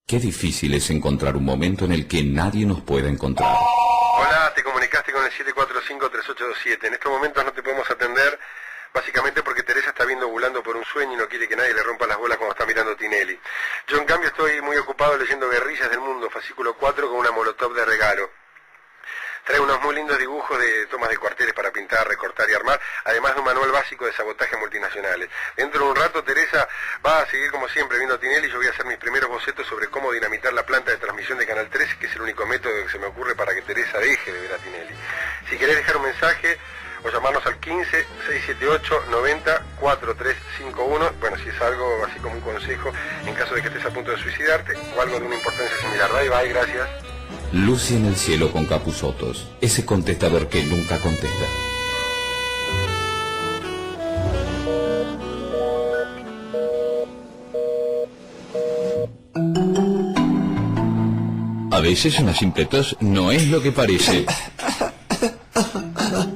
Qué difícil es encontrar un momento en el que nadie nos pueda encontrar. Hola, te comunicaste con el 745-3827. En estos momentos no te podemos atender, básicamente porque Teresa está viendo ovulando por un sueño y no quiere que nadie le rompa las bolas cuando está mirando Tinelli. Yo, en cambio, estoy muy ocupado leyendo Guerrillas del Mundo, fascículo 4, con una molotov de regalo. Trae unos muy lindos dibujos de tomas de cuarteles para pintar, recortar y armar, además de un manual básico de sabotaje a multinacionales. Dentro de un rato Teresa va a seguir como siempre viendo Tinelli y yo voy a hacer mis primeros bocetos sobre cómo dinamitar la planta de transmisión de Canal 13, que es el único método que se me ocurre para que Teresa deje de ver a Tinelli. Si querés dejar un mensaje o llamarnos al 15-678-90-4351, bueno, si es algo así como un consejo en caso de que estés a punto de suicidarte o algo de una importancia similar. Bye bye, gracias. Lucy en el cielo con Capusottos, ese contestador que nunca contesta. A veces una simple tos no es lo que parece.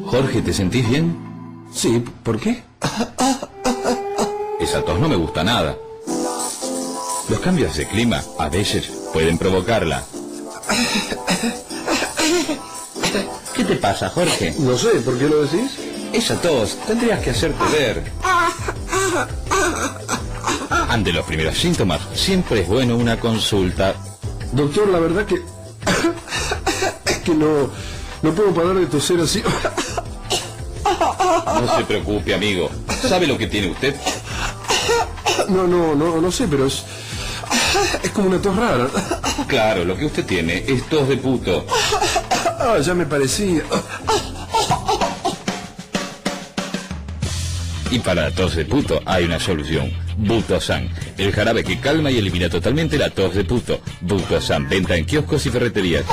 Jorge, ¿te sentís bien? Sí, ¿por qué? Esa tos no me gusta nada. Los cambios de clima a veces pueden provocarla. ¿Qué te pasa, Jorge? No sé, ¿por qué lo decís? Esa tos tendrías que hacerte ver. Ante los primeros síntomas, siempre es bueno una consulta. Doctor, la verdad que... es que no puedo parar de toser así. No se preocupe, amigo. ¿Sabe lo que tiene usted? No sé, pero es como una tos rara. Claro, lo que usted tiene es tos de puto. Ya me parecía. Y para la tos de puto hay una solución. Butosan, el jarabe que calma y elimina totalmente la tos de puto. Butosan, venta en kioscos y ferreterías.